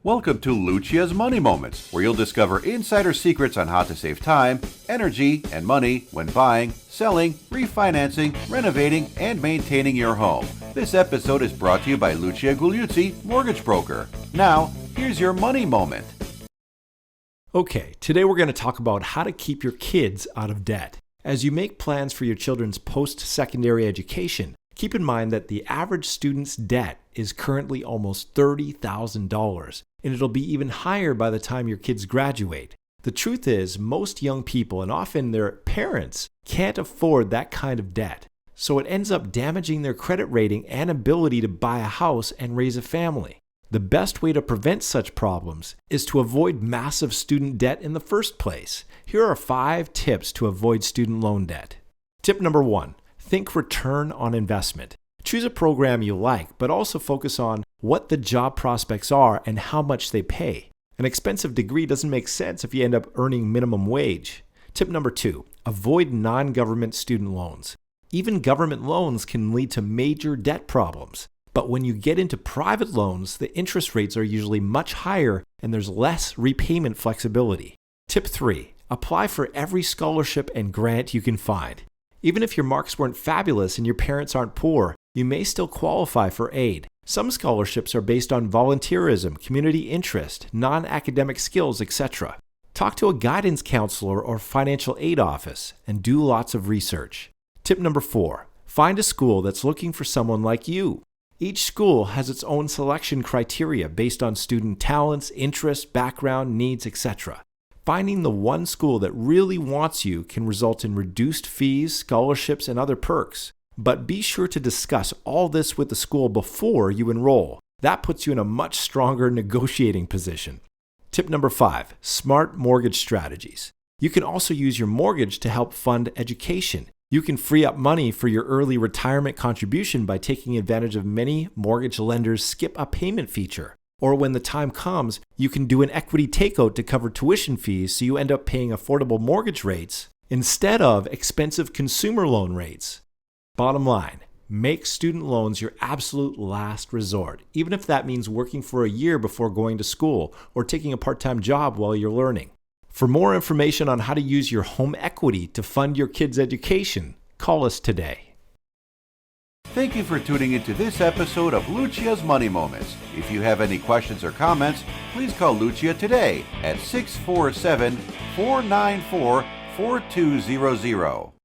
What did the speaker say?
Welcome to Lucia's Money Moments, where you'll discover insider secrets on how to save time, energy, and money when buying, selling, refinancing, renovating, and maintaining your home. This episode is brought to you by Lucia Mortgage Broker. Now, here's your money moment. Okay, today we're going to talk about how to keep your kids out of debt. As you make plans for your children's post-secondary education, keep in mind that the average student's debt is currently almost $30,000, and it'll be even higher by the time your kids graduate. The truth is, most young people, and often their parents, can't afford that kind of debt. So it ends up damaging their credit rating and ability to buy a house and raise a family. The best way to prevent such problems is to avoid massive student debt in the first place. Here are 5 tips to avoid student loan debt. Tip number 1. Think return on investment. Choose a program you like, but also focus on what the job prospects are and how much they pay. An expensive degree doesn't make sense if you end up earning minimum wage. Tip number 2, avoid non-government student loans. Even government loans can lead to major debt problems. But when you get into private loans, the interest rates are usually much higher and there's less repayment flexibility. Tip 3, apply for every scholarship and grant you can find. Even if your marks weren't fabulous and your parents aren't poor, you may still qualify for aid. Some scholarships are based on volunteerism, community interest, non-academic skills, etc. Talk to a guidance counselor or financial aid office and do lots of research. Tip number 4, find a school that's looking for someone like you. Each school has its own selection criteria based on student talents, interests, background, needs, etc. Finding the one school that really wants you can result in reduced fees, scholarships, and other perks. But be sure to discuss all this with the school before you enroll. That puts you in a much stronger negotiating position. Tip number 5, smart mortgage strategies. You can also use your mortgage to help fund education. You can free up money for your early retirement contribution by taking advantage of many mortgage lenders' skip a payment feature. Or when the time comes, you can do an equity takeout to cover tuition fees so you end up paying affordable mortgage rates instead of expensive consumer loan rates. Bottom line, make student loans your absolute last resort, even if that means working for a year before going to school or taking a part-time job while you're learning. For more information on how to use your home equity to fund your kids' education, call us today. Thank you for tuning into this episode of Lucia's Money Moments. If you have any questions or comments, please call Lucia today at 647-494-4200.